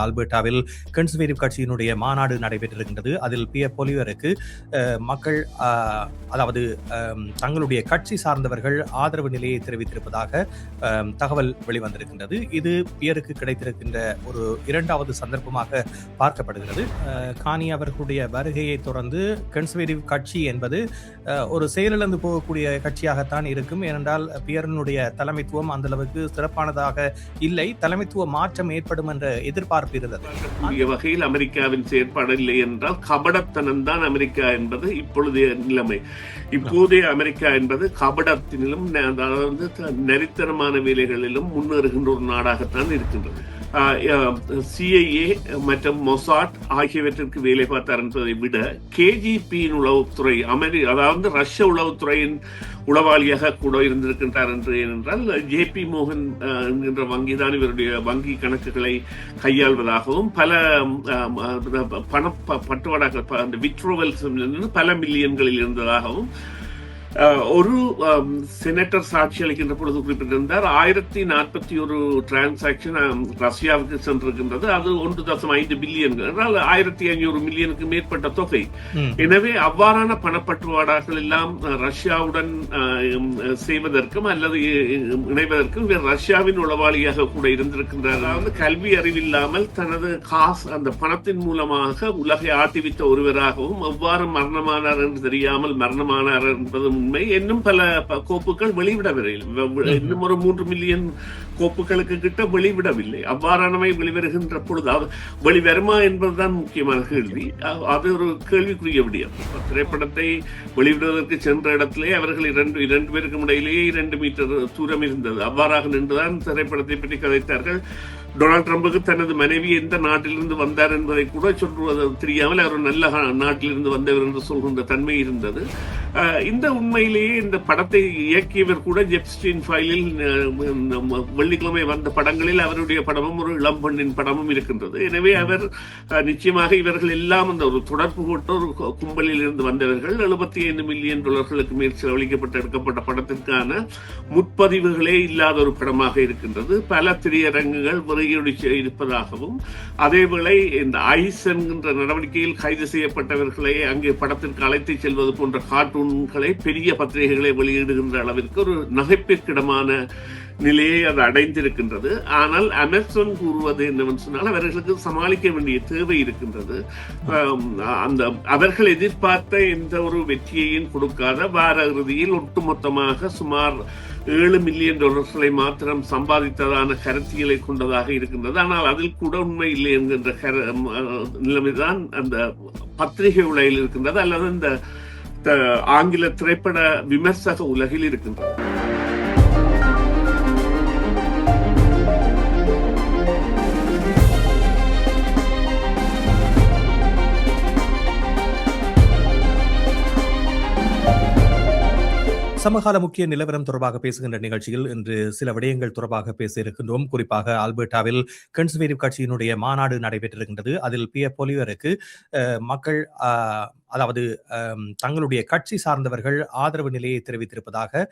ஆல்பர்டாவில் conservative கட்சியினுடைய மாநாடு நடைபெற்றிருக்கின்றது. அதில் பியர் பொலிவருக்கு மக்கள் அதாவது தங்களுடைய கட்சி சார்ந்தவர்கள் ஆதரவு நிலையை தெரிவித்திருப்பதாக தகவல் வெளிவந்திருக்கின்றது. இது பியருக்கு கிடைத்திருக்கின்ற ஒரு இரண்டாவது சந்தர்ப்பமாக பார்க்கப்படுகிறது. கானி அவர்களுடைய வருகையை தொடர்ந்து கன்சர்வேட்டிவ் கட்சி என்பது ஒரு செயலிழந்து போகக்கூடிய கட்சியாகத்தான் இருக்கும். ஏனென்றால் பியரனுடைய தலைமைத்துவம் அந்த அளவுக்கு சிறப்பானதாக இல்லை. தலைமைத்துவ மாற்றம் ஏற்படும் என்ற எதிர்பார்ப்பு இருந்தது. வகையில் அமெரிக்காவின் செயற்பாடு இல்லை என்றால் கபடத்தனம் தான் அமெரிக்கா என்பது இப்பொழுதைய நிலைமை. இப்போதைய அமெரிக்கா என்பது கபடத்திலும் அதாவது நரித்தனமான வேலைகளிலும் முன்னேறுகின்ற ஒரு நாடாகத்தான் இருக்கின்றது. CIA மற்றும் மொசாட் ஆகியவற்றிற்கு வேலை பார்த்தார் என்பதை விட KGB-யின் உளவுத்துறை அதாவது ரஷ்ய உளவுத்துறையின் உளவாளியாக கூட இருந்திருக்கின்றார் என்று. ஏனென்றால் JP மோகன் என்கின்ற வங்கிதான் இவருடைய வங்கி கணக்குகளை கையாள்வதாகவும் பல பண பட்டுவாடாக்கள் விட்ரோவல்ஸ் பல மில்லியன்களில் இருந்ததாகவும் ஒரு செனட்டர் சாட்சி அளிக்கின்ற பொழுது குறிப்பிட்டிருந்தார். 1041 டிரான்சாக்சன் ரஷ்யாவுக்கு சென்றிருக்கின்றது. அது 1.5 பில்லியன் என்றால் 1500 மில்லியனுக்கு மேற்பட்ட தொகை. எனவே அவ்வாறான பணப்பட்டுவாடாக்கள் எல்லாம் ரஷ்யாவுடன் செய்வதற்கும் அல்லது இணைவதற்கும் இவர் ரஷ்யாவின் உளவாளியாக கூட இருந்திருக்கின்றார். அதாவது கல்வி அறிவில்லாமல் தனது காசு அந்த பணத்தின் மூலமாக உலகை ஆட்டிவித்த ஒருவராகவும் எவ்வாறு மரணமானார் என்று தெரியாமல் மரணமானார் என்பது உண்மை. இன்னும் பல கோப்புகள் வெளிவிடவில்லை. இன்னும் ஒரு 3 மில்லியன் கோப்புகளுக்கு கிட்ட வெளிவிடவில்லை. அவ்வாறானவை வெளிவருகின்ற பொழுது வெளிவருமா என்பதுதான் முக்கியமான கேள்வி. அது ஒரு கேள்விக்குரிய விடயம். திரைப்படத்தை வெளிவிடுவதற்கு சென்ற இடத்திலே அவர்கள் இரண்டு பேருக்கும் இடையிலேயே 2 மீட்டர் தூரம் இருந்தது. அவ்வாறாக நின்றுதான் திரைப்படத்தை பற்றி கதைத்தார்கள். டொனால்ட் ட்ரம்புக்கு தனது மனைவி எந்த நாட்டிலிருந்து வந்தார் என்பதை கூட சொல்வது தெரியாமல் அவர் நல்ல நாட்டிலிருந்து வந்தவர் என்று சொல்கின்ற தன்மை இருந்தது. இந்த உண்மையிலேயே இந்த படத்தை இயக்கியவர் கூட ஜெப்ஸ்டீன் ஃபைலில் வெள்ளிக்கிழமை வந்த படங்களில் அவருடைய படமும் ஒரு இளம்பெண்ணின் படமும் இருக்கின்றது. எனவே அவர் நிச்சயமாக இவர்கள் எல்லாம் அந்த ஒரு தொடர்பு போட்ட ஒரு கும்பலில் இருந்து வந்தவர்கள். $75 மில்லியன் மேல் செலவழிக்கப்பட்டு எடுக்கப்பட்ட படத்திற்கான முற்பதிவுகளே இல்லாத ஒரு படமாக இருக்கின்றது. பல திரையரங்குகள் இருப்பதாகவும் அதேவேளை இந்த ஐஸ் என்கின்ற நடவடிக்கையில் கைது செய்யப்பட்டவர்களை அங்கே படத்திற்கு அழைத்து செல்வது போன்ற கார்ட்டூன்களை பெரிய பத்திரிகைகளை வெளியிடுகின்ற அளவிற்கு ஒரு நகைப்பிற்கிடமான நிலையை அது அடைந்திருக்கின்றது. ஆனால் அமேசான் கூறுவது என்னவென்று சொன்னால் அவர்களுக்கு சமாளிக்க வேண்டிய தேவை இருக்கின்றது. அந்த அவர்கள் எதிர்பார்த்த எந்த ஒரு வெற்றியையும் கொடுக்காத வார இறுதியில் ஒட்டுமொத்தமாக சுமார் $7 மில்லியன் மாத்திரம் சம்பாதித்ததான கருத்தியலை கொண்டதாக இருக்கின்றது. ஆனால் அதில் கூட உண்மை இல்லை என்கின்ற நிலைமைதான் அந்த பத்திரிகை உலகில் இருக்கின்றது அல்லது இந்த ஆங்கில திரைப்பட விமர்சக உலகில் இருக்கின்றது. சமகால முக்கிய நிலவரம் தொடர்பாக பேசுகின்ற நிகழ்ச்சியில் இன்று சில விடயங்கள் தொடர்பாக பேச இருக்கின்றோம். குறிப்பாக ஆல்பர்டாவில் கன்சர்வேட்டிவ் கட்சியினுடைய மாநாடு நடைபெற்றிருக்கின்றது. அதில் பியர் பொலிவருக்கு மக்கள் அதாவது தங்களுடைய கட்சி சார்ந்தவர்கள் ஆதரவு நிலையை தெரிவித்திருப்பதாக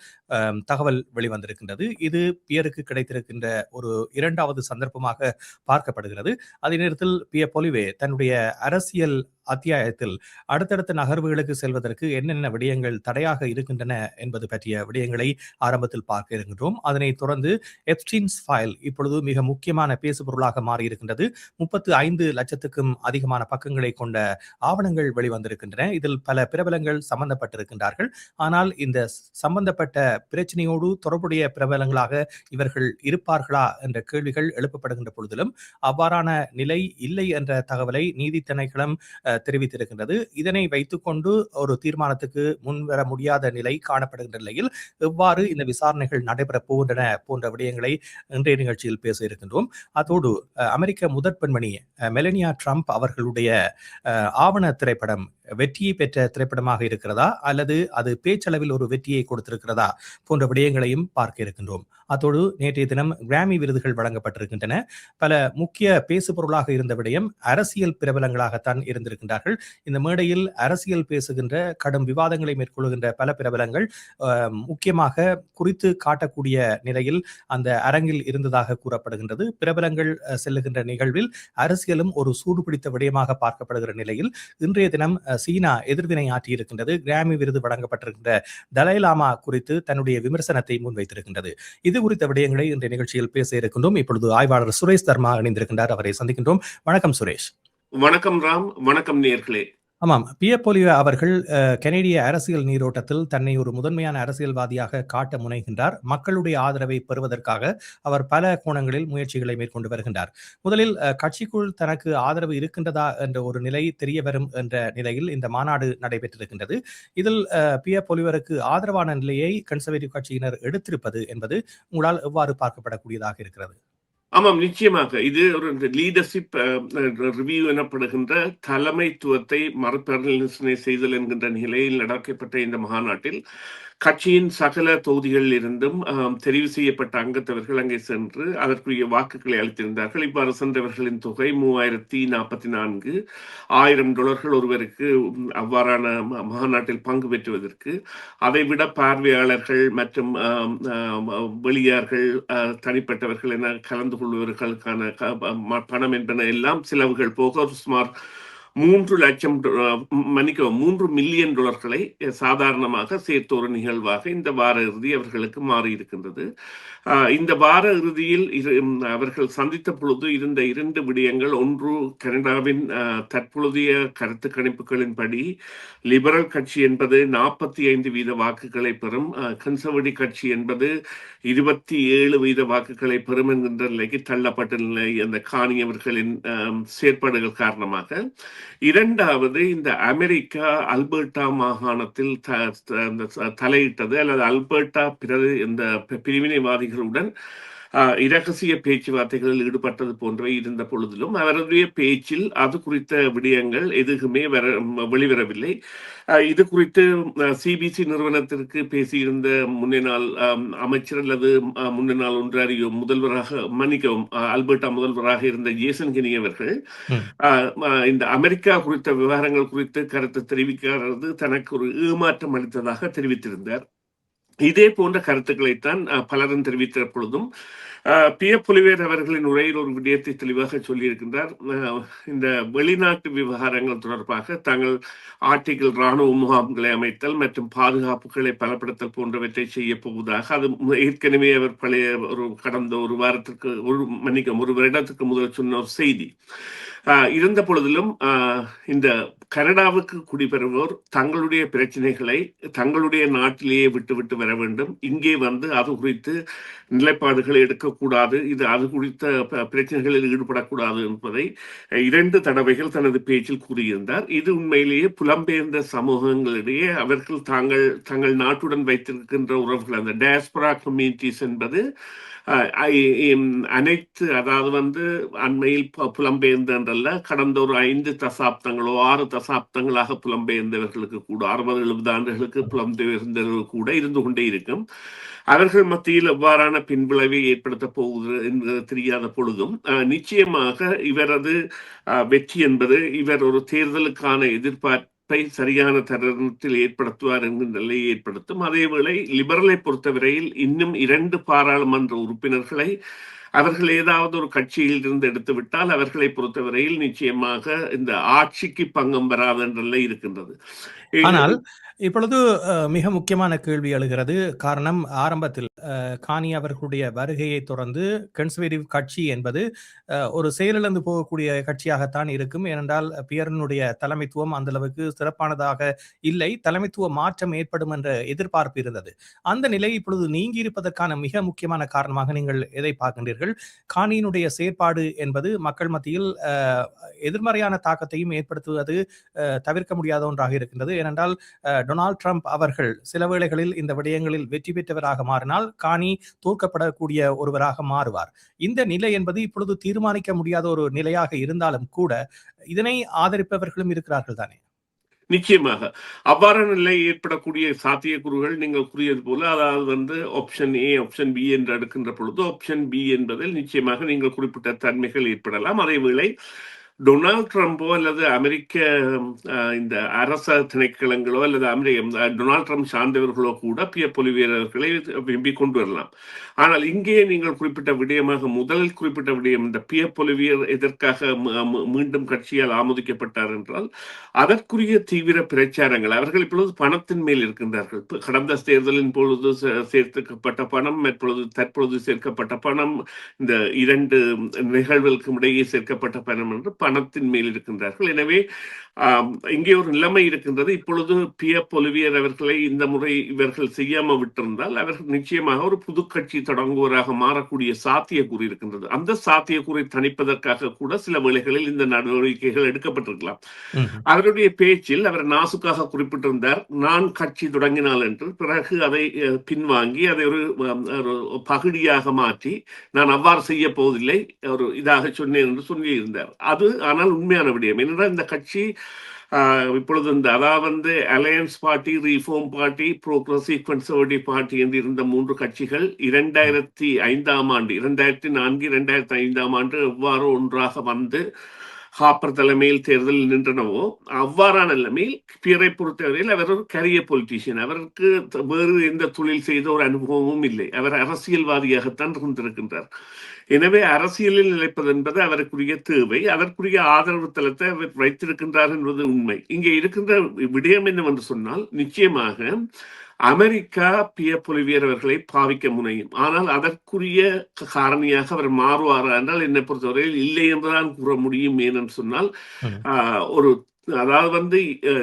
தகவல் வெளிவந்திருக்கின்றது. இது பியருக்கு கிடைத்திருக்கின்ற ஒரு இரண்டாவது சந்தர்ப்பமாக பார்க்கப்படுகிறது. அதே நேரத்தில் பியர் பொலிவே தன்னுடைய அரசியல் அத்தியாயத்தில் அடுத்தடுத்த நகர்வுகளுக்கு செல்வதற்கு என்னென்ன விடயங்கள் தடையாக இருக்கின்றன என்பது பற்றிய விடயங்களை ஆரம்பத்தில் பார்க்க இருக்கின்றோம். அதனைத் தொடர்ந்து எப்ஸ்டீன்ஸ் ஃபைல் இப்பொழுது மிக முக்கியமான பேசுபொருளாக மாறியிருக்கின்றது. 35 லட்சத்துக்கும் அதிகமான பக்கங்களை கொண்ட ஆவணங்கள் வெளிவந்திருக்கின்றன. இதில் பல பிரபலங்கள் சம்பந்தப்பட்டிருக்கின்றார்கள். ஆனால் இந்த சம்பந்தப்பட்ட பிரச்சனையோடு தொடர்புடைய பிரபலங்களாக இவர்கள் இருப்பார்களா என்ற கேள்விகள் எழுப்பப்படுகின்ற பொழுதிலும் அவ்வாறான நிலை இல்லை என்ற தகவலை நீதி திணைக்களம் தெரிவித்திருக்கின்றது. இதனை வைத்துக்கொண்டு ஒரு தீர்மானத்துக்கு முன்வர முடியாத நிலை காணப்படுகின்ற நிலையில் எவ்வாறு இந்த விசாரணைகள் நடைபெறப் போகின்றன போன்ற விடயங்களை இன்றைய நிகழ்ச்சியில் பேச இருக்கின்றோம். அதோடு அமெரிக்க முதற் பெண்மணி மெலனியா ட்ரம்ப் அவர்களுடைய ஆவண திரைப்படம் வெற்றியை பெற்ற திரைப்படமாக இருக்கிறதா அல்லது அது பேச்சளவில் ஒரு வெற்றியை கொடுத்திருக்கிறதா போன்ற விடயங்களையும் பார்க்க இருக்கின்றோம். அத்தோடு நேற்றைய தினம் கிராமி விருதுகள் வழங்கப்பட்டிருக்கின்றன. பல முக்கிய பேசுபொருளாக இருந்த விடயம் அரசியல் பிரபலங்களாகத்தான் இருந்திருக்கின்றார்கள். இந்த மேடையில் அரசியல் பேசுகின்ற கடும் விவாதங்களை மேற்கொள்கின்ற பல பிரபலங்கள் முக்கியமாக குறித்து காட்டக்கூடிய நிலையில் அந்த அரங்கில் இருந்ததாக கூறப்படுகின்றது. பிரபலங்கள் செல்லுகின்ற நிகழ்வில் அரசியலும் ஒரு சூடு பிடித்த விடயமாக பார்க்கப்படுகிற நிலையில் இன்றைய தினம் சீனா எதிர்வினை ஆற்றியிருக்கின்றது. கிராமி விருது வழங்கப்பட்டிருக்கின்ற தலைலாமா குறித்து தன்னுடைய விமர்சனத்தை முன்வைத்திருக்கின்றது. இது குறித்த விடயங்களை இன்றைய நிகழ்ச்சியில் பேச இருக்கின்றோம். இப்பொழுது ஆய்வாளர் சுரேஷ் தர்மா இணைந்திருக்கின்றார். அவரை சந்திக்கின்றோம். வணக்கம் சுரேஷ். வணக்கம் ராம். வணக்கம் நேயர்களே. ஆமாம், பியர் பொலிவே அவர்கள் கனேடிய அரசியல் நீரோட்டத்தில் தன்னை ஒரு முதன்மையான அரசியல்வாதியாக காட்ட முனைகின்றார். மக்களுடைய ஆதரவை பெறுவதற்காக அவர் பல கோணங்களில் முயற்சிகளை மேற்கொண்டு வருகின்றார். முதலில் கட்சிக்குள் தனக்கு ஆதரவு இருக்கின்றதா என்ற ஒரு நிலை தெரிய வரும் என்ற நிலையில் இந்த மாநாடு நடைபெற்றிருக்கின்றது. இதில் பியர் பொலிவருக்கு ஆதரவான நிலையை கன்சர்வேட்டிவ் கட்சியினர் எடுத்திருப்பது என்பது உங்களால் எவ்வாறு பார்க்கப்படக்கூடியதாக இருக்கிறது? ஆமாம், நிச்சயமாக இது ஒரு லீடர்ஷிப் ரிவ்யூ எனப்படுகின்ற தலைமைத்துவத்தை மறுபரிசீலனை செய்தல் என்கின்ற நிலையில் நடக்கப்பட்ட இந்த மாநாட்டில் கட்சியின் சகல தொகுதிகளில் இருந்தும் தெரிவு செய்யப்பட்ட அங்கத்தவர்கள் அங்கே சென்று அதற்குரிய வாக்குகளை அளித்திருந்தார்கள். இவ்வாறு சென்றவர்களின் தொகை 3044 $1000 ஒருவருக்கு ஒருவருக்கு மாநாட்டில் பங்கு பெற்றுவதற்கு. அதைவிட பார்வையாளர்கள் மற்றும் வெளியார்கள் தனிப்பட்டவர்கள் என கலந்து கொள்வதற்கான பணம் என்பன எல்லாம் செலவுகள் போக சுமார் $3 மில்லியன் சாதாரணமாக சேர்த்த ஒரு நிகழ்வாக இந்த வார இறுதி அவர்களுக்கு மாறி இருக்கின்றது. இந்த வார இறுதியில் அவர்கள் சந்தித்த பொழுது இருந்த 2 விடயங்கள். ஒன்று, கனடாவின் தற்பொழுதைய கருத்து கணிப்புகளின்படி லிபரல் கட்சி என்பது 45% வாக்குகளை பெறும், கன்சர்வேட்டிவ் கட்சி என்பது 27% வாக்குகளை பெறும் என்கின்ற நிலைக்கு தள்ளப்பட்ட நிலை அந்த காணி அவர்களின் செயற்பாடுகள் காரணமாக. இரண்டாவது, இந்த அமெரிக்கா அல்பர்டா மாகாணத்தில் தலையிட்டது அல்லது அல்பர்டா இந்த பிரிவினைவாதிகளுடன் இரகசிய பேச்சுவார்த்தைகளில் ஈடுபட்டது போன்றவை இருந்த பொழுதிலும் அவருடைய பேச்சில் அது குறித்த விடயங்கள் எதுவுமே வெளிவரவில்லை. இது குறித்து சிபிசி நிறுவனத்திற்கு பேசியிருந்த முன்னாள் அமைச்சர் அல்லது முன்னாள் ஒன்றாரியோ முதல்வராக அல்பர்டா முதல்வராக இருந்த ஜேசன் கெனி அவர்கள் இந்த அமெரிக்கா குறித்த விவகாரங்கள் குறித்து கருத்து தெரிவிக்கிறது தனக்கு ஒரு ஏமாற்றம் அளித்ததாக தெரிவித்திருந்தார். இதே போன்ற கருத்துக்களைத்தான் பலரும் தெரிவித்த பொழுதும் பியர் பொலிவேர் அவர்களின் உரையில் ஒரு விடயத்தை தெளிவாக சொல்லியிருக்கின்றார். இந்த வெளிநாட்டு விவகாரங்கள் தொடர்பாக தாங்கள் ஆர்டிகிள் ராணுவ முகாம்களை அமைத்தல் மற்றும் பாதுகாப்புகளை பலப்படுத்தல் போன்றவற்றை செய்ய போவதாக அது ஏற்கனவே அவர் கடந்த ஒரு வருடத்துக்கு முதல் சொன்ன ஒரு செய்தி. இருந்த பொழுதிலும் இந்த கனடாவுக்கு குடிபெறுவோர் தங்களுடைய பிரச்சனைகளை தங்களுடைய நாட்டிலேயே விட்டு வர வேண்டும், இங்கே வந்து அது குறித்து நிலைப்பாடுகளை எடுக்கக்கூடாது, அது குறித்த பிரச்சனைகளில் ஈடுபடக்கூடாது என்பதை 2 தடவைகள் தனது பேச்சில் கூறியிருந்தார். இது உண்மையிலேயே புலம்பெயர்ந்த சமூகங்களிடையே அவர்கள் தங்கள் நாட்டுடன் வைத்திருக்கின்ற உறவுகள், அந்த டயஸ்பரா கம்யூனிட்டிஸ் என்பது அனைத்து, அதாவது அண்மையில் புலம்பெயர்ந்த என்றல்ல, கடந்த ஒரு 5 தசாப்தங்களோ 6 தசாப்தங்களாக புலம்பெயர்ந்தவர்களுக்கு கூட 60-70 ஆண்டுகளுக்கு புலம்பெயர்ந்தவர்கள் கூட இருந்து கொண்டே இருக்கும். அவர்கள் மத்தியில் எவ்வாறான பின்விளைவை ஏற்படுத்த போகுது என்று தெரியாத பொழுதும் நிச்சயமாக இவரது வெற்றி என்பது இவர் ஒரு தேர்தலுக்கான எதிர்பார்ப்பை சரியான தருணத்தில் ஏற்படுத்துவார் என்கிற நிலையை ஏற்படுத்தும். அதேவேளை லிபரலை பொறுத்தவரையில் இன்னும் 2 பாராளுமன்ற உறுப்பினர்களை அவர்கள் ஏதாவது ஒரு கட்சியில் இருந்து எடுத்துவிட்டால் அவர்களை பொறுத்தவரையில் நிச்சயமாக இந்த ஆட்சிக்கு பங்கம் வராது என்ற நிலை இருக்கின்றது. ஆனால் இப்பொழுது மிக முக்கியமான கேள்வி எழுகிறது. காரணம், ஆரம்பத்தில் கானி அவர்களுடைய வருகையை தொடர்ந்து கன்சர்வேட்டிவ் கட்சி என்பது ஒரு செயலிழந்து போகக்கூடிய கட்சியாகத்தான் இருக்கும். ஏனென்றால் பியரனுடைய தலைமைத்துவம் அந்த அளவுக்கு சிறப்பானதாக இல்லை, தலைமைத்துவ மாற்றம் ஏற்படும் என்ற எதிர்பார்ப்பு இருந்தது. அந்த நிலை இப்பொழுது நீங்கி இருப்பதற்கான மிக முக்கியமான காரணமாக நீங்கள் எதை பார்க்கின்றீர்கள்? கானியினுடைய செயற்பாடு என்பது மக்கள் மத்தியில் எதிர்மறையான தாக்கத்தையும் ஏற்படுத்துவது தவிர்க்க முடியாத ஒன்றாக இருக்கின்றது. ஏனென்றால் டொனால்ட் ட்ரம்ப் அவர்கள் சில வேளைகளில் இந்த விடயங்களில் வெற்றி பெற்றவராக மாறினால் கானி தோற்கப்படக்கூடிய ஒருவராக மாறுவார். இந்த நிலை என்பது இப்பொழுது தீர்மானிக்க முடியாத ஒரு நிலையாக இருந்தாலும் கூட இதனை ஆதரிப்பவர்களும் இருக்கிறார்கள் தானே? நிச்சயமாக அவ்வாறான நிலை ஏற்படக்கூடிய சாத்தியக்கூறுகள் நீங்கள் கூறியது போல, அதாவது ஆப்ஷன் ஏ, ஆப்ஷன் பி என்று எடுக்கின்ற பொழுது, ஆப்ஷன் பி என்பதில் நிச்சயமாக நீங்கள் குறிப்பிட்ட தன்மைகள் ஏற்படலாம். அதேவேளை டொனால்ட் ட்ரம்போ அல்லது அமெரிக்க இந்த அரச திணைக்களங்களோ அல்லது டொனால்ட் ட்ரம்ப் சார்ந்தவர்களோ கூட பியர் பொலிவியர்களை விரும்பி கொண்டு வரலாம். ஆனால் இங்கே நீங்கள் குறிப்பிட்ட விடயமாக முதலில் குறிப்பிட்ட விடயம், இந்த பியர் பொலிவியர் எதற்காக மீண்டும் கட்சியால் ஆமோதிக்கப்பட்டார் என்றால், அதற்குரிய தீவிர பிரச்சாரங்கள். அவர்கள் இப்பொழுது பணத்தின் மேல் இருக்கின்றார்கள். கடந்த தேர்தலின் பொழுது சேர்க்கப்பட்ட பணம், தற்பொழுது சேர்க்கப்பட்ட பணம், இந்த 2 நிகழ்வுகளுக்கும் இடையே சேர்க்கப்பட்ட பணம் என்று பணத்தின் மேல் இருக்கின்றார்கள். எனவே இங்கே ஒரு நிலைமை இருக்கின்றது. இப்பொழுது பியர் பொலிவியர் அவர்களை இந்த முறை இவர்கள் செய்யாமல் விட்டிருந்தால் அவர்கள் நிச்சயமாக ஒரு புது கட்சி தொடங்குவராக மாறக்கூடிய சாத்தியக்கூறு இருக்கின்றது. அந்த சாத்தியக்கூறை தணிப்பதற்காக கூட சில வேளைகளில் இந்த நடவடிக்கைகள் எடுக்கப்பட்டிருக்கலாம். அவருடைய பேச்சில் அவர் நாசுக்காக குறிப்பிட்டிருந்தார், நான் கட்சி தொடங்கினால் என்று. பிறகு அதை பின்வாங்கி அதை ஒரு பகுதியாக மாற்றி, நான் அவ்வாறு செய்ய போவதில்லை, ஒரு இதாக சொன்னேன் என்று சொல்லியிருந்தார். அது ஆனால் உண்மையான விடயம். ஏனென்றால் இந்த கட்சி இப்பொழுது அதாவது alliance party, reform party, progressive conservative party என்று இருந்த 3 கட்சிகள் 2005ஆம் ஆண்டு, 2004, 2005ஆம் ஆண்டு எவ்வாறு ஒன்றாக வந்து ஹாப்பர் தலைமையில் தேர்தலில் நின்றனவோ அவ்வாறான நிலைமையில் பியரை பொறுத்தவரையில் அவர் ஒரு கரியர் பொலிட்டீஷியன். அவருக்கு வேறு எந்த தொழில் செய்த ஒரு அனுபவமும் இல்லை. அவர் அரசியல்வாதியாகத்தான் இருந்திருக்கின்றார். எனவே அரசியலில் நிலைப்பது என்பது அவருக்குரிய தேவை. அதற்குரிய ஆதரவு தளத்தை அவர் வைத்திருக்கின்றார் என்பது உண்மை. இங்கே இருக்கின்ற விடயம் என்னவென்று சொன்னால், நிச்சயமாக அமெரிக்கா பியர் பொலிவியர் அவர்களை பாவிக்க முனையும். ஆனால் அதற்குரிய காரணியாக அவர் மாறுவாரா என்றால் என்னை பொறுத்தவரையில் இல்லை என்றுதான் கூற முடியும். ஏனென்று சொன்னால் ஒரு அதாவது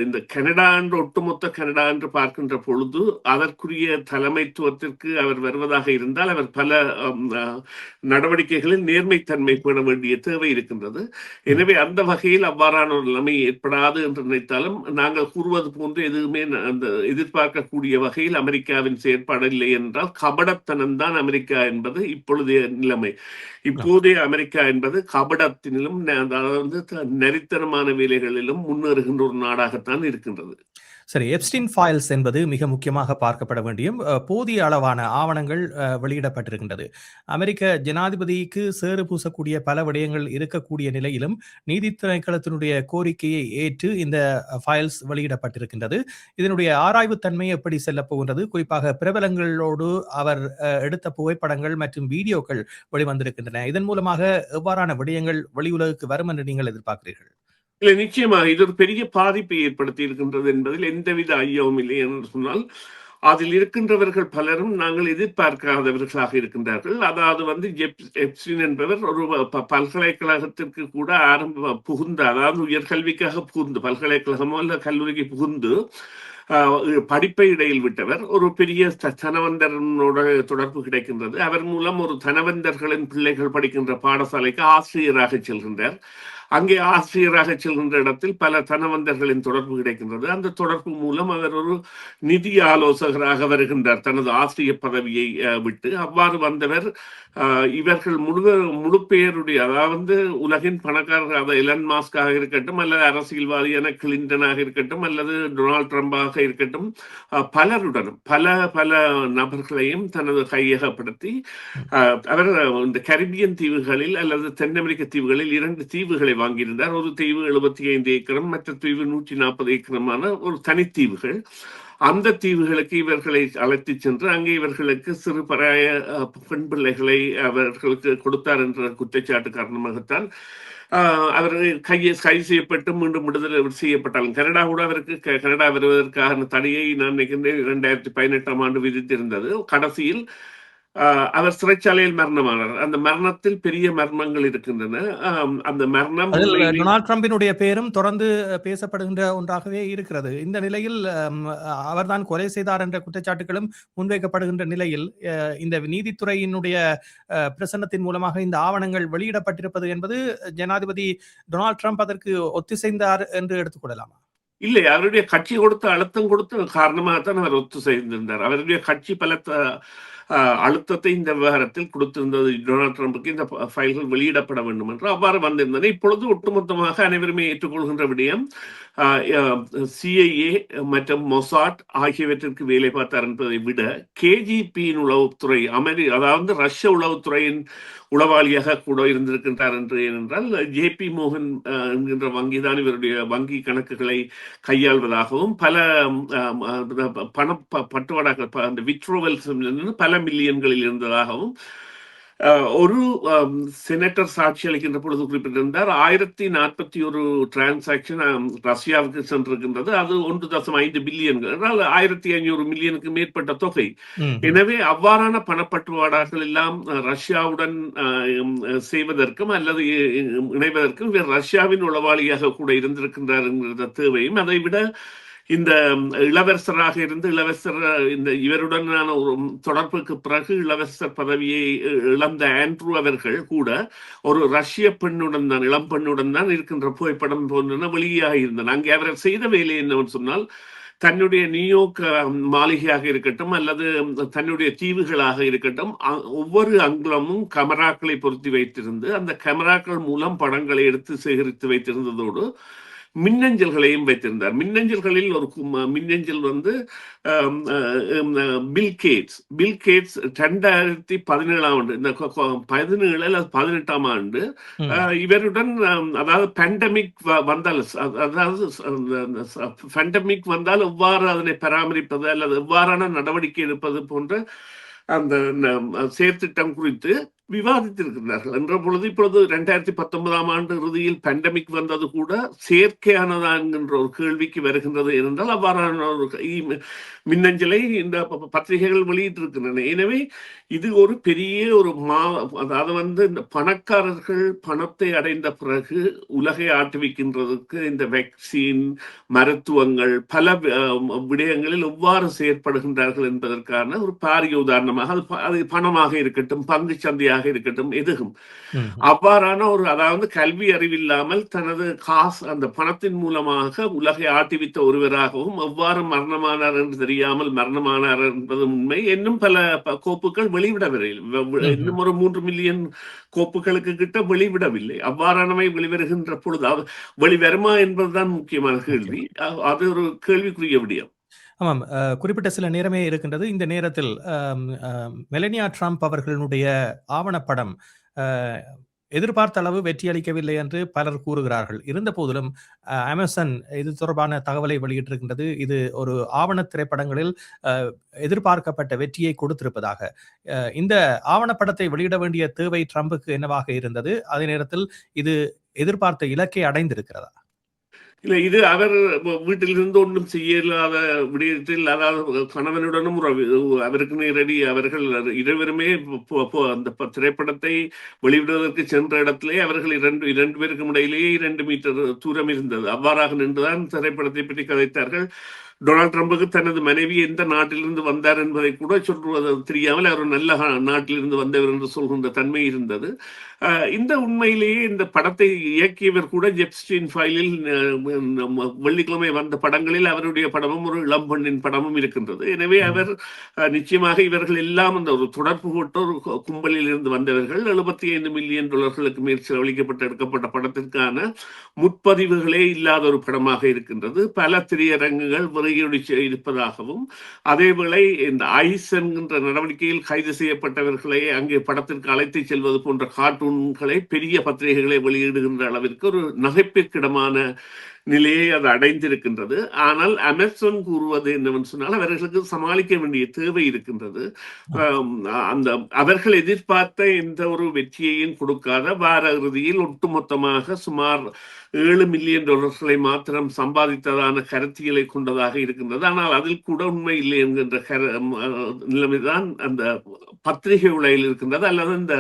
இந்த கனடா என்று ஒட்டுமொத்த கனடா என்று பார்க்கின்ற பொழுது அதற்குரிய தலைமைத்துவத்திற்கு அவர் வருவதாக இருந்தால் அவர் பல நடவடிக்கைகளில் நேர்மைத்தன்மை பெற வேண்டிய தேவை இருக்கின்றது. எனவே அந்த வகையில் அவ்வாறான ஒரு நிலைமை ஏற்படாது என்று நினைத்தாலும் நாங்கள் கூறுவது போன்று எதுவுமே அந்த எதிர்பார்க்கக்கூடிய வகையில் அமெரிக்காவின் செயற்பாடு இல்லை என்றால் கபடத்தனம்தான் அமெரிக்கா என்பது இப்பொழுதைய நிலைமை. இப்போதைய அமெரிக்கா என்பது கபடத்திலும் அதாவது நரித்தனமான வேலைகளிலும் முன்னேறுகின்ற ஒரு நாடாகத்தான் இருக்கின்றது. சரி, எப்ஸ்டீன் ஃபைல்ஸ் என்பது மிக முக்கியமாக பார்க்கப்பட வேண்டியும் போதிய அளவான ஆவணங்கள் வெளியிடப்பட்டிருக்கின்றது. அமெரிக்க ஜனாதிபதிக்கு சேறு பூசக்கூடிய பல விடயங்கள் இருக்கக்கூடிய நிலையிலும் நீதி திணைக்களத்தினுடைய கோரிக்கையை ஏற்று இந்த ஃபைல்ஸ் வெளியிடப்பட்டிருக்கின்றது. இதனுடைய ஆராய்வு தன்மை எப்படி செல்ல போகின்றது? குறிப்பாக பிரபலங்களோடு அவர் எடுத்த புகைப்படங்கள் மற்றும் வீடியோக்கள் வெளிவந்திருக்கின்றன. இதன் மூலமாக எவ்வாறான விடயங்கள் வெளியுலகுக்கு வரும் என்று நீங்கள் எதிர்பார்க்கிறீர்கள்? இல்லை, நிச்சயமாக இது ஒரு பெரிய பாதிப்பை ஏற்படுத்தி இருக்கின்றது என்பதில் எந்தவித ஐயமும் இல்லை. என்று சொன்னால் அதில் இருக்கின்றவர்கள் பலரும் நாங்கள் எதிர்பார்க்காதவர்களாக இருக்கின்றார்கள். அதாவது எப்ஸ்டீன் என்பவர் ஒரு பல்கலைக்கழகத்திற்கு கூட புகுந்த, அதாவது உயர்கல்விக்காக புகுந்து, பல்கலைக்கழகமோ அல்ல கல்லூரிக்கு புகுந்து படிப்பை இடையில் விட்டவர். ஒரு பெரிய தனவந்தரனோட தொடர்பு கிடைக்கின்றது. அவர் மூலம் ஒரு தனவந்தர்களின் பிள்ளைகள் படிக்கின்ற பாடசாலைக்கு ஆசிரியராக செல்கின்றார். அங்கே ஆசிரியராக செல்கின்ற இடத்தில் பல தனவந்தர்களின் தொடர்பு கிடைக்கின்றது. அந்த தொடர்பு மூலம் அவர் ஒரு நிதி ஆலோசகராக வருகின்றார் தனது ஆசிரியர் பதவியை விட்டு. அவ்வாறு வந்தவர் இவர்கள் முழு பெயருடைய, அதாவது உலகின் பணக்காரர், அதை எலன் மாஸ்காக இருக்கட்டும் அல்லது அரசியல்வாதியான கிளின்டனாக இருக்கட்டும் அல்லது டொனால்ட் ட்ரம்பாக இருக்கட்டும், பலருடனும் பல நபர்களையும் தனது கையகப்படுத்தி அவர் இந்த கரிபியன் தீவுகளில் அல்லது தென் அமெரிக்க தீவுகளில் 2 தீவுகளை வாங்கியிருந்தார். ஒரு தீவு 75 ஏக்கரும் மற்ற தீவு 140 ஏக்கருமான ஒரு தனித்தீவுகள். அந்த தீவுகளுக்கு இவர்களை அழைத்து சென்று அங்கே இவர்களுக்கு சிறு பராய பெண் பிள்ளைகளை அவர்களுக்கு கொடுத்தார் என்ற குற்றச்சாட்டு காரணமாகத்தான் அவர் கைது செய்யப்பட்டு மீண்டும் விடுதலை செய்யப்பட்டாலும் கனடா கூட அவருக்கு கனடா வருவதற்கான தடையை நான் நினைக்கின்றேன் 2018ஆம் ஆண்டு விதித்திருந்தது. கடைசியில் அவர் சிறைச்சாலையில் மரணமானார். அந்த மரணத்தில் பெரிய மர்மங்கள் இருக்கின்றன. அந்த மரணம் டொனால்ட் ட்ரம்பினுடைய பெயரும் தொடர்ந்து பேசப்படுகின்ற ஒன்றாகவே இருக்கிறது. இந்த நிலையில் அவர்தான் கொலை செய்தார் என்ற குற்றச்சாட்டுகளும் முன்வைக்கப்படுகின்ற நிலையில் இந்த நீதித்துறையினுடைய பிரசன்னத்தின் மூலமாக இந்த ஆவணங்கள் வெளியிடப்பட்டிருப்பது என்பது ஜனாதிபதி டொனால்ட் ட்ரம்ப் அதற்கு ஒத்திசைந்தார் என்று எடுத்துக்கொள்ளலாமா? இல்லை, அவருடைய கட்சி கொடுத்த அழுத்தம் கொடுத்த காரணமாகத்தான் அவர் ஒத்து செய்திருந்தார். அவருடைய கட்சி பல அழுத்தத்தை இந்த விவகாரத்தில் கொடுத்திருந்தது டொனால்ட் ட்ரம்புக்கு. இந்த ஃபைல்கள் வெளியிடப்பட வேண்டும் என்று அவ்வாறு வந்திருந்தன. இப்பொழுது ஒட்டுமொத்தமாக அனைவருமே ஏற்றுக்கொள்கின்ற விடயம் சிஐஏ மற்றும் மொசாட் ஆகியவற்றிற்கு வேலை பார்த்தார் என்பதை விட கேஜிபியின் உளவுத்துறை அதாவது ரஷ்ய உளவுத்துறையின் உளவாளியாக கூட இருந்திருக்கின்றார் என்று. ஏனென்றால் ஜேபி மோகன் என்கின்ற வங்கிதான் இவருடைய வங்கி கணக்குகளை கையாள்வதாகவும் பல பண பட்டுவாடாக்கள் அந்த விட்ரோவல்ஸ் பல மில்லியன்களில் இருந்ததாகவும் ஒரு செனட்டர் சாட்சி அளிக்கின்ற பொழுது குறிப்பிட்டிருந்தார். 1041 டிரான்சாக்சன் ரஷ்யாவுக்கு சென்றிருக்கின்றது. அது 1.5 பில்லியன் என்றால் 1500 மில்லியனுக்கு மேற்பட்ட தொகை. எனவே அவ்வாறான பணப்பட்டுவாடாக்கள் எல்லாம் ரஷ்யாவுடன் செய்வதற்கும் அல்லது இணைவதற்கும் இவர் ரஷ்யாவின் உளவாளியாக கூட இருந்திருக்கின்றார் என்கிற தேவையும், அதை விட இந்த இளவரசராக இருந்து இந்த இவருடனான ஒரு தொடர்புக்கு பிறகு இளவரசர் பதவியை இழந்த ஆண்ட்ரூ அவர்கள் கூட ஒரு ரஷ்ய பெண்ணுடன் தான், இளம் பெண்ணுடன் தான் இருக்கின்ற புகைப்படம் போன்றன வெளியாக இருந்தன. அங்கே அவர் செய்த வேலை என்னவென்று சொன்னால், தன்னுடைய நியூயார்க் மாளிகையாக இருக்கட்டும் அல்லது தன்னுடைய தீவுகளாக இருக்கட்டும், ஒவ்வொரு அங்குலமும் கேமராக்களை பொருத்தி வைத்திருந்து அந்த கேமராக்கள் மூலம் படங்களை எடுத்து சேகரித்து வைத்திருந்ததோடு மின்னஞ்சல்களையும் வைத்திருந்தார். மின்னஞ்சல்களில் ஒரு மின்னஞ்சல் பில் கேட்ஸ் 2017 ஆண்டு, இந்த 17 அல்லது 18ஆம் ஆண்டு இவருடன், அதாவது பேண்டமிக் வந்தால், அதாவது பேண்டமிக் வந்தால் எவ்வாறு அதனை பராமரிப்பது அல்லது எவ்வாறான நடவடிக்கை எடுப்பது போன்ற அந்த செயற்திட்டம் குறித்து விவாதித்திருக்கிறார்கள் என்ற பொழுது, இப்பொழுது 2019ஆம் ஆண்டு இறுதியில் பேண்டமிக் வந்தது கூட செயற்கையானதா என்கின்ற ஒரு கேள்விக்கு வருகின்றது. என்றால் அவ்வாறான ஒரு மின்னஞ்சலை இந்த பத்திரிகைகள் வெளியிட்டிருக்கின்றன. எனவே இது ஒரு பெரிய ஒரு அதாவது இந்த பணக்காரர்கள் பணத்தை அடைந்த பிறகு உலகை ஆட்டுவிக்கின்றதுக்கு இந்த வேக்சின், மருத்துவங்கள், பல விடயங்களில் எவ்வாறு செயற்படுகின்றார்கள் என்பதற்கான ஒரு பாரிய உதாரணமாக அது பணமாக இருக்கட்டும், பங்கு சந்தையாக இருக்கட்டும், எதுவும் அவ்வாறான ஒரு, அதாவது கல்வி அறிவில்லாமல் தனது காசு அந்த பணத்தின் மூலமாக உலகை ஆட்டிவித்த ஒருவராகவும் எவ்வாறு மரணமானார் என்று தெரியாமல் மரணமானார் என்பது உண்மை. இன்னும் பல கோப்புகள் வெளிவிடவில்லை. இன்னும் ஒரு 3 மில்லியன் கோப்புகளுக்கு கிட்ட வெளிவிடவில்லை. அவ்வாறானவை வெளிவருகின்ற பொழுது வெளிவருமா என்பதுதான் முக்கியமான கேள்வி. அது ஒரு கேள்விக்குரிய விடயம். ஆமாம், குறிப்பிட்ட சில நேரமே இருக்கின்றது. இந்த நேரத்தில் மெலனியா ட்ரம்ப் அவர்களுடைய ஆவணப்படம் எதிர்பார்த்த அளவு வெற்றி அளிக்கவில்லை என்று பலர் கூறுகிறார்கள். இருந்த போதிலும் அமேசான் இது தொடர்பான தகவலை வெளியிட்டிருக்கின்றது. இது ஒரு ஆவண திரைப்படங்களில் எதிர்பார்க்கப்பட்ட வெற்றியை கொடுத்திருப்பதாக. இந்த ஆவணப்படத்தை வெளியிட வேண்டிய தேவை ட்ரம்புக்கு என்னவாக இருந்தது? அதே நேரத்தில் இது எதிர்பார்த்த இலக்கை அடைந்திருக்கிறதா? இல்லை, இது அவர் வீட்டிலிருந்து ஒன்றும் செய்யலாத விடயத்தில், அதாவது கணவனுடனும் அவருக்கு நேரடி அவர்கள் இருவருமே அந்த திரைப்படத்தை வெளியிடுவதற்கு சென்ற இடத்திலே அவர்கள் இரண்டு பேருக்கும் இடையிலேயே 2 மீட்டர் தூரம் இருந்தது. அவ்வாறாக நின்றுதான் திரைப்படத்தை பற்றி கதைத்தார்கள். டொனால்ட் ட்ரம்புக்கு தனது மனைவி எந்த நாட்டிலிருந்து வந்தார் என்பதை கூட சொல்வது தெரியாமல் அவர் நல்ல நாட்டிலிருந்து வந்தவர் என்று சொல்கின்ற தன்மை இருந்தது. இந்த உண்மையிலேயே இந்த படத்தை இயக்கியவர் கூட ஜெப்ஸ்டீன் ஃபைலில் வெள்ளிக்கிழமை வந்த படங்களில் அவருடைய படமும் ஒரு இளம்பெண்ணின் படமும் இருக்கின்றது. எனவே அவர் நிச்சயமாக இவர்கள் எல்லாம் அந்த ஒரு தொடர்பு போட்ட ஒரு கும்பலில் இருந்து வந்தவர்கள். $75 மில்லியன் மேல் செலவழிக்கப்பட்டு எடுக்கப்பட்ட படத்திற்கான முற்பதிவுகளே இல்லாத ஒரு படமாக இருக்கின்றது. பல திரையரங்குகள் இருப்பதாகவும், அதேவேளை இந்த ஐஸ் என்கின்ற நடவடிக்கையில் கைது செய்யப்பட்டவர்களை அங்கே படத்திற்கு அழைத்து செல்வது போன்ற கார்ட்டூன்களை பெரிய பத்திரிகைகளை வெளியிடுகின்ற அளவிற்கு ஒரு நகைப்பிற்கிடமான நிலையை அது அடைந்திருக்கின்றது. ஆனால் அமேசான் கூறுவது என்னவென்று சொன்னால், அவர்களுக்கு சமாளிக்க வேண்டிய தேவை இருக்கின்றது. அந்த அவர்கள் எதிர்பார்த்த எந்த ஒரு வெற்றியையும் கொடுக்காத, வார இறுதியில் ஒட்டுமொத்தமாக சுமார் $7 மில்லியன் மாத்திரம் சம்பாதித்ததான கருத்தியலை கொண்டதாக இருக்கின்றது. ஆனால் அதில் கூட உண்மை இல்லை என்கின்ற நிலைமைதான் அந்த பத்திரிகை உலகில் இருக்கின்றது. அல்லது இந்த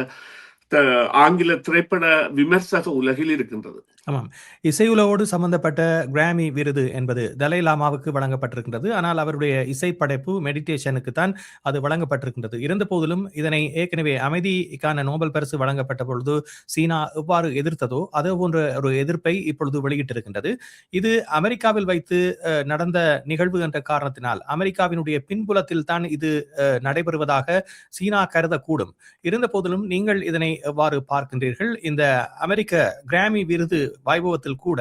ஆங்கில திரைப்பட விமர்சக உலகில் இருக்கின்றது. ஆமாம். இசையுலகோடு சம்பந்தப்பட்ட கிராமி விருது என்பது தலை லாமாவுக்கு வழங்கப்பட்டிருக்கின்றது. ஆனால் அவருடைய இசைப்படைப்பு மெடிடேஷனுக்கு தான் அது வழங்கப்பட்டிருக்கின்றது. இருந்தபோதிலும் இதனை ஏற்கனவே அமைதிக்கான நோபல் பரிசு வழங்கப்பட்ட பொழுது சீனா எவ்வாறு எதிர்த்ததோ அதே போன்ற ஒரு எதிர்ப்பை இப்பொழுது வெளியிட்டிருக்கின்றது. இது அமெரிக்காவில் வைத்து நடந்த நிகழ்வு என்ற காரணத்தினால் அமெரிக்காவினுடைய பின்புலத்தில் தான் இது நடைபெறுவதாக சீனா கருதக்கூடும். இருந்தபோதிலும் நீங்கள் இதனை எவ்வாறு பார்க்கின்றீர்கள்? இந்த அமெரிக்க கிராமி விருது வைபவத்தில் கூட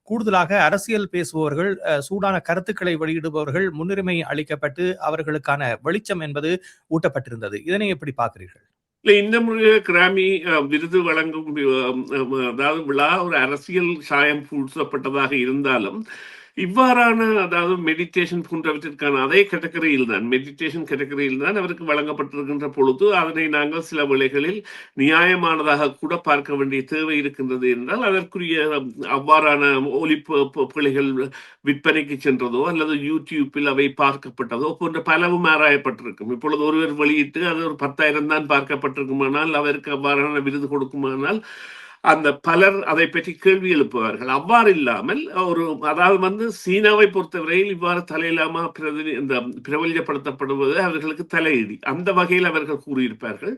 கூடுதலாக அரசியல் பேசுபவர்கள், சூடான கருத்துக்களை வெளியிடுபவர்கள் முன்னுரிமை அளிக்கப்பட்டு அவர்களுக்கான வெளிச்சம் என்பது ஊட்டப்பட்டிருந்தது. இதனை எப்படி பார்க்கிறீர்கள்? இந்த முறை கிராமி விருது வழங்கும் அதாவது விழா ஒரு அரசியல் சாயம் பூசப்பட்டதாக இருந்தாலும் இவ்வாறான அதாவது மெடிடேஷன் போன்றவற்றிற்கான அதே கேட்டகரியில் தான் மெடிடேஷன் கேட்டகரியில் தான் அவருக்கு வழங்கப்பட்டிருக்கின்ற பொழுது அதனை நாங்கள் சில வேளைகளில் நியாயமானதாக கூட பார்க்க வேண்டிய தேவை இருக்கின்றது என்றால் அதற்குரிய அவ்வாறான ஒலிப்பிழைகள் விற்பனைக்கு சென்றதோ அல்லது யூடியூப்பில் அவை பார்க்கப்பட்டதோ போன்ற பலவும் ஆராயப்பட்டிருக்கும். இப்பொழுது ஒருவர் வெளியிட்டு அது ஒரு 10,000 தான் பார்க்கப்பட்டிருக்குமானால் அவருக்கு அவ்வாறான விருது கொடுக்குமானால் அந்த பலர் அதை பற்றி கேள்வி எழுப்புவார்கள். அவ்வாறு இல்லாமல் அதாவது சீனாவை பொறுத்தவரையில் இவ்வாறு தலையிலாமா பிரபல்யப்படுத்தப்படுவது அவர்களுக்கு தலையிடி. அந்த வகையில் அவர்கள் கூறியிருப்பார்கள்.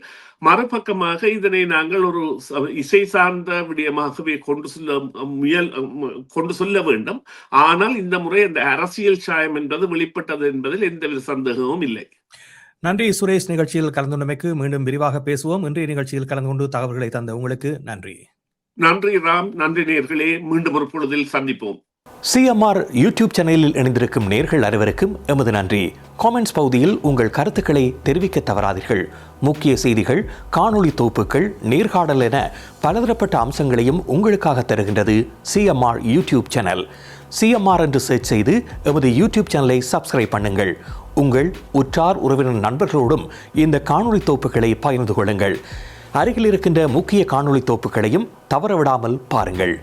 மறுபக்கமாக இதனை நாங்கள் ஒரு இசை சார்ந்த விடயமாகவே கொண்டு சொல்ல வேண்டும். ஆனால் இந்த முறை அந்த அரசியல் சாயம் என்பது வெளிப்பட்டது என்பதில் எந்தவித சந்தேகமும் இல்லை. நன்றி சுரேஷ். நிகழ்ச்சியில் கலந்து கொண்டமைக்கு மீண்டும் விரிவாக பேசுவோம். இன்றைய நிகழ்ச்சியில் கலந்து கொண்டு தகவல்களை தந்த உங்களுக்கு நன்றி. நன்றி ராம். நன்றி நேயர்களே. மீண்டும் ஒரு பொழுதில் சந்திப்போம். சிஎம்ஆர் யூடியூப் சேனலில் இணைந்திருக்கும் நேயர்கள் அனைவருக்கும் எமது நன்றி. காமெண்ட்ஸ் பகுதியில் உங்கள் கருத்துக்களை தெரிவிக்க தவறாதீர்கள். முக்கிய செய்திகள், காணொளி தொகுப்புகள், நேர்காணல் என பலதரப்பட்ட அம்சங்களையும் உங்களுக்காக தருகின்றது சிஎம்ஆர் யூடியூப் சேனல். சிஎம்ஆர் என்று சர்ச் செய்து எமது யூடியூப் சேனலை சப்ஸ்கிரைப் பண்ணுங்கள். உங்கள் உற்றார் உறவினர் நண்பர்களோடும் இந்த காணொளி தொகுப்புகளை பகிர்ந்து கொள்ளுங்கள். அருகில் இருக்கின்ற முக்கிய காணொளி தொகுப்புகளையும் தவறவிடாமல் பாருங்கள்.